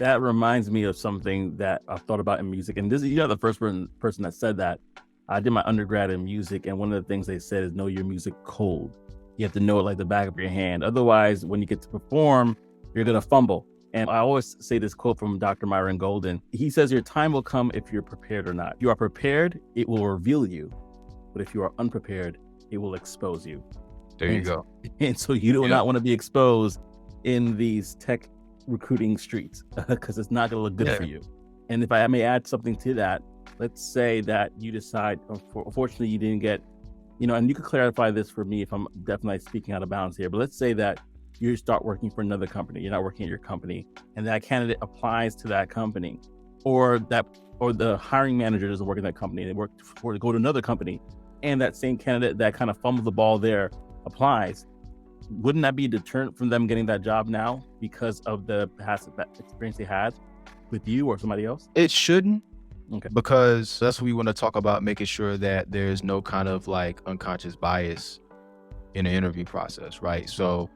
That reminds me of something that I've thought about in music. And you're the first person that said that. I did my undergrad in music, and one of the things they said is know your music cold. You have to know it like the back of your hand. Otherwise, when you get to perform, you're going to fumble. And I always say this quote from Dr. Myron Golden. He says, your time will come if you're prepared or not. If you are prepared, it will reveal you. But if you are unprepared, it will expose you. There you go. And so you do not want to be exposed in these tech recruiting streets because it's not going to look good for you. And if I may add something to that, let's say that you decide, unfortunately, you didn't get, and you could clarify this for me if I'm definitely speaking out of bounds here, but let's say that you start working for another company, you're not working at your company, and that candidate applies to that company, or the hiring manager doesn't work at that company, they go to another company, and that same candidate that kind of fumbled the ball there applies. Wouldn't that be a deterrent from them getting that job now because of the past experience they had with you or somebody else? It shouldn't. Okay. Because that's what we want to talk about, making sure that there's no kind of like unconscious bias in the interview process, right? So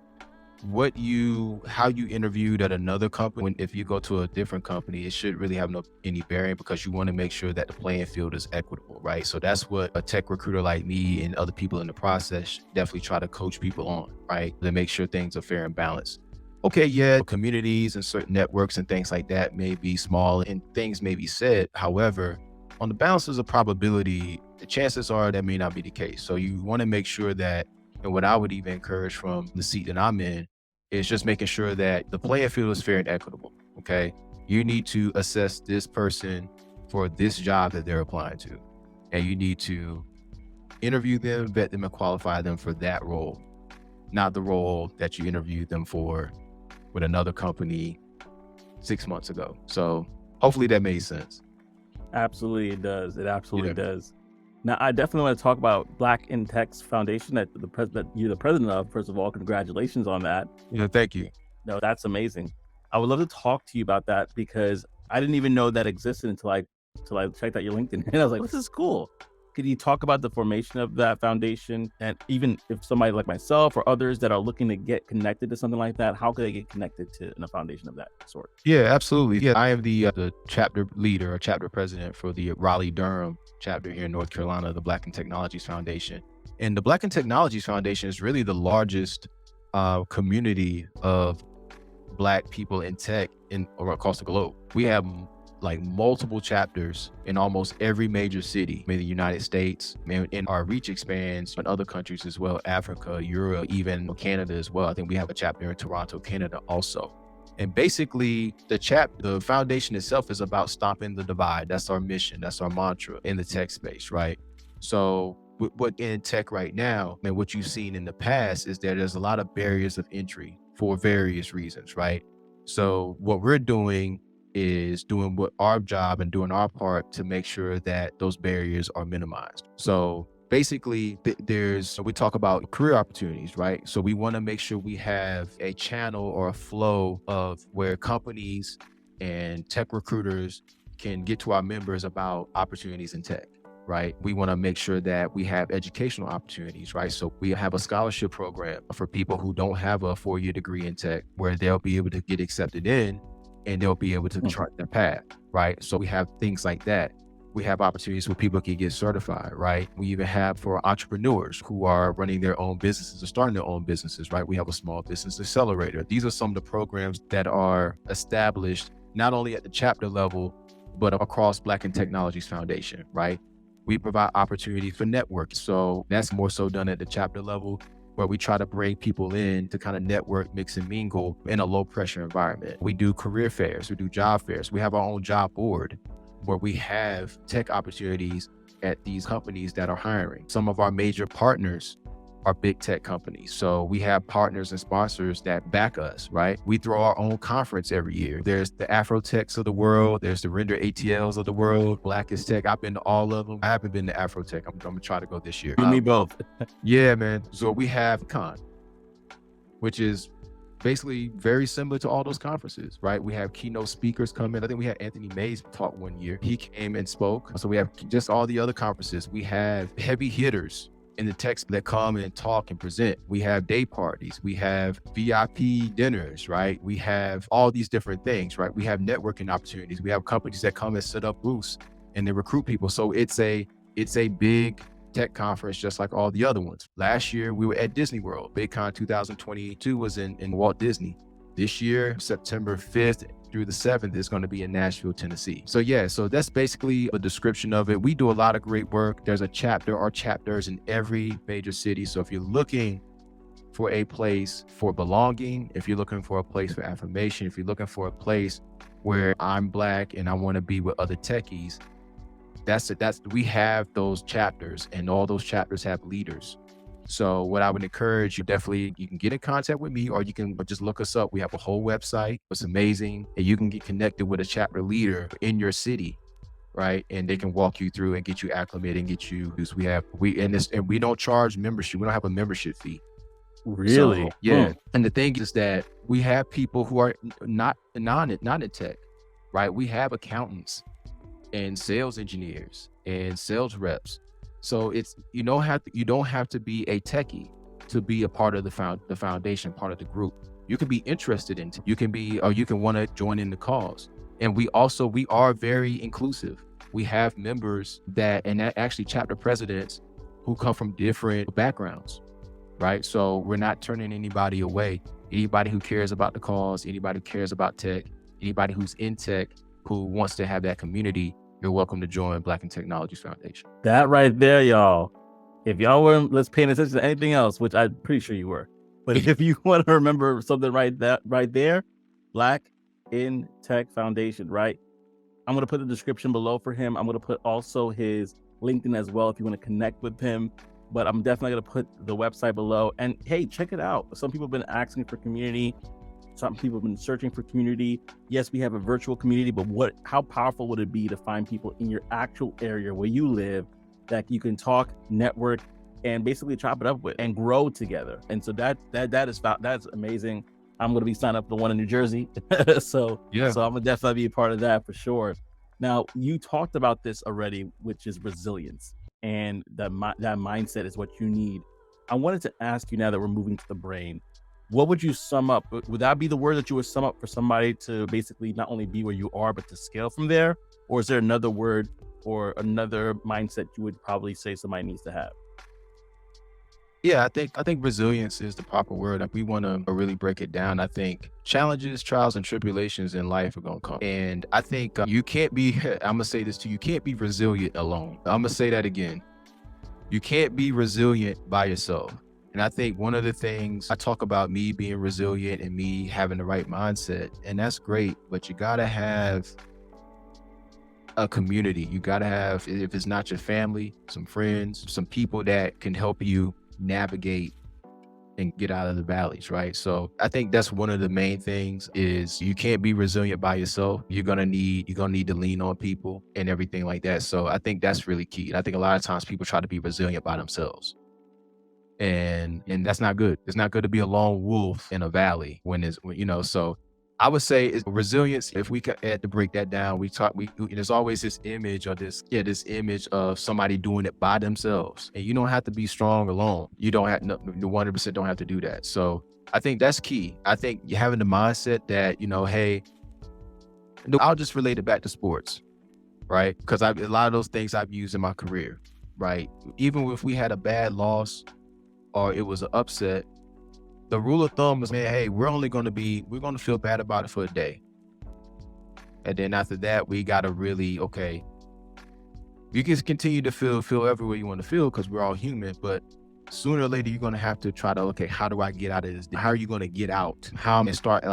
how you interviewed at another company, if you go to a different company, it should really have any bearing, because you want to make sure that the playing field is equitable, right? So that's what a tech recruiter like me and other people in the process definitely try to coach people on, right? To make sure things are fair and balanced. Okay, yeah, communities and certain networks and things like that may be small and things may be said. However, on the balances of probability, the chances are that may not be the case. So you want to make sure that, and what I would even encourage from the seat that I'm in, is just making sure that the playing field is fair and equitable, okay? You need to assess this person for this job that they're applying to, and you need to interview them, vet them, and qualify them for that role, not the role that you interviewed them for with another company 6 months ago. So hopefully that made sense. Absolutely, it does. It absolutely does. Now, I definitely want to talk about Black in Tech's Foundation that you're the president of. First of all, congratulations on that. Thank you. No, that's amazing. I would love to talk to you about that because I didn't even know that existed until I checked out your LinkedIn, and I was like, this is cool. Could you talk about the formation of that foundation? And even if somebody like myself or others that are looking to get connected to something like that, how could they get connected to a foundation of that sort? Yeah, absolutely. Yeah, I am the chapter leader or chapter president for the Raleigh-Durham chapter here in North Carolina, the Black in Technologies Foundation. And the Black in Technologies Foundation is really the largest community of Black people in tech across the globe. We have like multiple chapters in almost every major city in the United States, and our reach expands in other countries as well, Africa, Europe, even Canada as well. I think we have a chapter in Toronto, Canada also. And basically the foundation itself is about stopping the divide. That's our mission. That's our mantra in the tech space, right? So what in tech right now, and what you've seen in the past is that there's a lot of barriers of entry for various reasons, right? So what we're doing is doing what our job and doing our part to make sure that those barriers are minimized. So basically we talk about career opportunities, right? So we want to make sure we have a channel or a flow of where companies and tech recruiters can get to our members about opportunities in tech, right? We want to make sure that we have educational opportunities, right? So we have a scholarship program for people who don't have a 4-year degree in tech, where they'll be able to get accepted in and they'll be able to chart their path, right? So we have things like that. We have opportunities where people can get certified, right? We even have for entrepreneurs who are running their own businesses or starting their own businesses, right? We have a small business accelerator. These are some of the programs that are established not only at the chapter level, but across Black in Technologies Foundation, right? We provide opportunity for networking. So that's more so done at the chapter level, where we try to bring people in to kind of network, mix and mingle in a low pressure environment. We do career fairs, we do job fairs. We have our own job board where we have tech opportunities at these companies that are hiring. Some of our major partners are big tech companies. So we have partners and sponsors that back us, right? We throw our own conference every year. There's the Afrotechs of the world. There's the Render ATLs of the world, Blackest Tech. I've been to all of them. I haven't been to Afrotech. I'm gonna try to go this year. Me both. Yeah, man. So we have Con, which is basically very similar to all those conferences, right? We have keynote speakers come in. I think we had Anthony Mays talk one year. He came and spoke. So we have just all the other conferences. We have heavy hitters in the techs that come and talk and present. We have day parties, we have VIP dinners, right? We have all these different things, right? We have networking opportunities. We have companies that come and set up booths and they recruit people. So it's a big tech conference, just like all the other ones. Last year, we were at Disney World. BigCon 2022 was in Walt Disney. This year, September 5th through the 7th is going to be in Nashville, Tennessee. So yeah, so that's basically a description of it. We do a lot of great work. There's a chapter or chapters in every major city. So if you're looking for a place for belonging, if you're looking for a place for affirmation, if you're looking for a place where I'm Black and I want to be with other techies, we have those chapters, and all those chapters have leaders. So what I would encourage you, definitely, you can get in contact with me, or you can just look us up. We have a whole website. It's amazing. And you can get connected with a chapter leader in your city, right? And they can walk you through and get you acclimated and get you, because we don't charge membership. We don't have a membership fee. Really? So, yeah. And the thing is that we have people who are not in tech, right? We have accountants and sales engineers and sales reps. So you don't have to be a techie to be a part of the foundation, part of the group. You can be interested in, you can want to join in the cause. And we are very inclusive. We have members and actually chapter presidents who come from different backgrounds, right? So we're not turning anybody away. Anybody who cares about the cause, anybody who cares about tech, anybody who's in tech, who wants to have that community, you're welcome to join Black in Technologies Foundation. That right there, y'all. If y'all weren't paying attention to anything else, which I'm pretty sure you were, but if you want to remember something right there, Black in Tech Foundation, right? I'm going to put the description below for him. I'm going to put also his LinkedIn as well if you want to connect with him. But I'm definitely going to put the website below. And hey, check it out. Some people have been asking for community. Some people have been searching for community. Yes, we have a virtual community, but how powerful would it be to find people in your actual area where you live that you can talk, network, and basically chop it up with and grow together? And so that's amazing. I'm going to be signed up for the one in New Jersey. So I'm going to definitely be a part of that for sure. Now, you talked about this already, which is resilience, and that mindset is what you need. I wanted to ask you, now that we're moving to the brain, what would you sum up? Would that be the word that you would sum up for somebody to basically not only be where you are, but to scale from there? Or is there another word or another mindset you would probably say somebody needs to have? Yeah, I think resilience is the proper word. If we want to really break it down, I think challenges, trials, and tribulations in life are going to come. And I think you can't be, I'm going to say this to you, you can't be resilient alone. I'm going to say that again. You can't be resilient by yourself. And I think one of the things I talk about, me being resilient and me having the right mindset, and that's great, but you got to have a community. You got to have, if it's not your family, some friends, some people that can help you navigate and get out of the valleys, right? So I think that's one of the main things is you can't be resilient by yourself. You're gonna need to lean on people and everything like that. So I think that's really key. And I think a lot of times people try to be resilient by themselves. And that's not good. It's not good to be a lone wolf in a valley so I would say it's resilience. If we had to break that down, there's always this image this image of somebody doing it by themselves, and you don't have to be strong alone. You don't have the 100% don't have to do that. So I think that's key. I think you having the mindset that, hey, I'll just relate it back to sports, right? Because a lot of those things I've used in my career, right? Even if we had a bad loss or it was an upset, the rule of thumb is, man, hey, we're going to feel bad about it for a day. And then after that, we got to really, you can continue to feel everywhere you want to feel because we're all human, but sooner or later, you're going to have to try to, how do I get out of this? How are you going to get out? How I'm going to start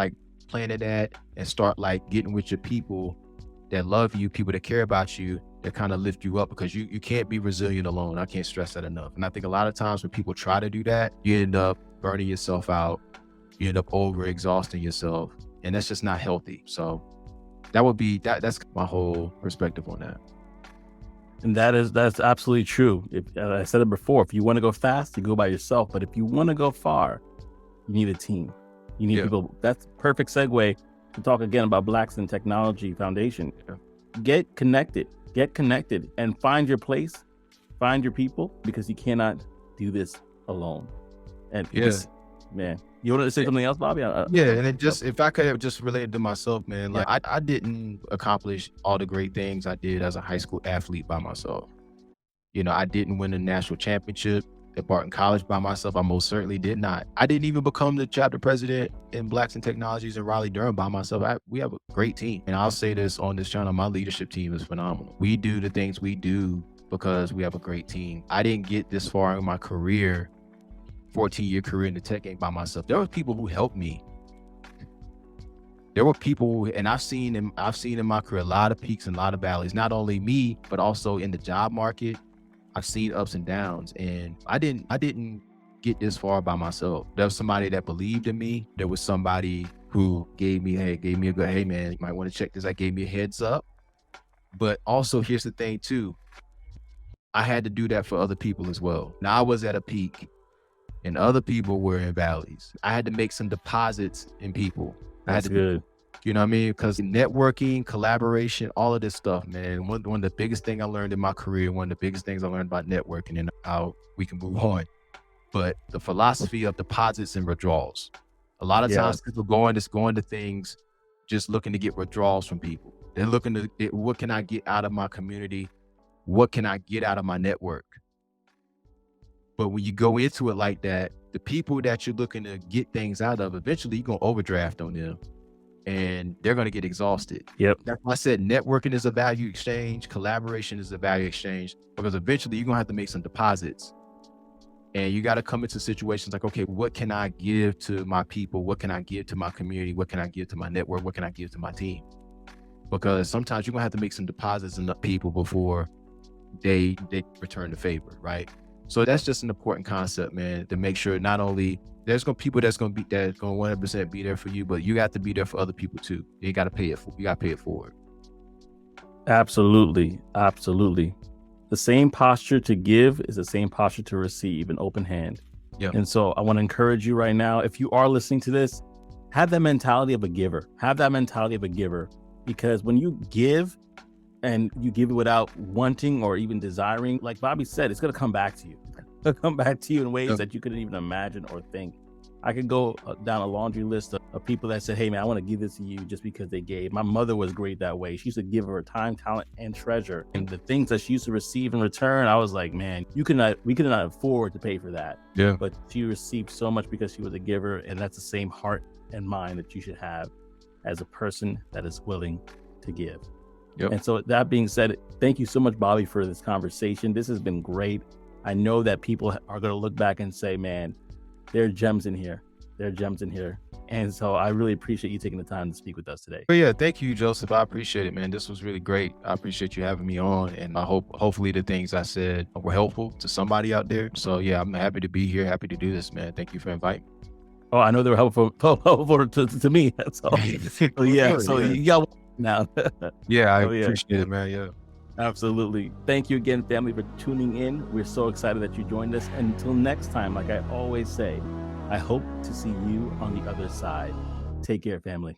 planning that and start getting with your people that love you, people that care about you, that kind of lift you up, because you can't be resilient alone. I can't stress that enough. And I think a lot of times when people try to do that, you end up burning yourself out. You end up overexhausting yourself, and that's just not healthy. So that's my whole perspective on that. And that's absolutely true. I said it before, if you want to go fast, you go by yourself. But if you want to go far, you need a team. You need people. That's perfect segue to talk again about Blacks in Technology Foundation. Get connected and find your place, find your people, because you cannot do this alone. And Yeah. just, man, you want to say something else, Bobby? Yeah, and it just, if I could have just related to myself, man, like I didn't accomplish all the great things I did as a high school athlete by myself. You know, I didn't win a national championship at Barton College by myself. I most certainly did not. I didn't even become the chapter president in Blacks in Technologies in Raleigh-Durham by myself. We have a great team. And I'll say this on this channel, my leadership team is phenomenal. We do the things we do because we have a great team. I didn't get this far in my career, 14-year career in the tech game by myself. There were people who helped me. There were people, and I've seen in my career a lot of peaks and a lot of valleys, not only me, but also in the job market. I've seen ups and downs, and I didn't get this far by myself. There was somebody that believed in me. There was somebody who gave me a good, hey man, you might want to check this. I gave me a heads up. But also, here's the thing too. I had to do that for other people as well. Now I was at a peak and other people were in valleys. I had to make some deposits in people. That's good. You know what I mean? Because networking, collaboration, all of this stuff, man. One of the biggest things I learned in my career, one of the biggest things I learned about networking, and how we can move on. But the philosophy of deposits and withdrawals. A lot of times people going to things just looking to get withdrawals from people. They're looking to, what can I get out of my community? What can I get out of my network? But when you go into it like that, the people that you're looking to get things out of, eventually you're going to overdraft on them and they're going to get exhausted. Yep. That's why I said networking is a value exchange. Collaboration is a value exchange, because eventually you're going to have to make some deposits. And you got to come into situations like, okay, what can I give to my people? What can I give to my community? What can I give to my network? What can I give to my team? Because sometimes you're going to have to make some deposits in the people before they return the favor, right? So that's just an important concept, man, to make sure not only there's going to be people that's going to 100% be there for you, but you got to be there for other people too. You got to pay it forward. Absolutely. Absolutely. The same posture to give is the same posture to receive, an open hand. Yeah. And so I want to encourage you right now, if you are listening to this, have that mentality of a giver. Have that mentality of a giver, because when you give and you give it without wanting or even desiring, like Bobby said, it's going to come back to you. It'll come back to you in ways that you couldn't even imagine or think. I could go down a laundry list of people that said, hey man, I want to give this to you just because they gave. My mother was great that way. She used to give her time, talent, and treasure. And the things that she used to receive in return, I was like, man, we could not afford to pay for that. Yeah. But she received so much because she was a giver. And that's the same heart and mind that you should have as a person that is willing to give. Yep. And so that being said, thank you so much, Bobby, for this conversation. This has been great. I know that people are going to look back and say, man, there are gems in here. There are gems in here. And so I really appreciate you taking the time to speak with us today. But yeah, thank you, Joseph. I appreciate it, man. This was really great. I appreciate you having me on. And I hopefully the things I said were helpful to somebody out there. So yeah, I'm happy to be here. Happy to do this, man. Thank you for inviting me. Oh, I know they were helpful to me. That's all. So yeah, so you got now. Yeah, I appreciate it, man. Yeah. Absolutely. Thank you again, family, for tuning in. We're so excited that you joined us. And until next time, like I always say, I hope to see you on the other side. Take care, family.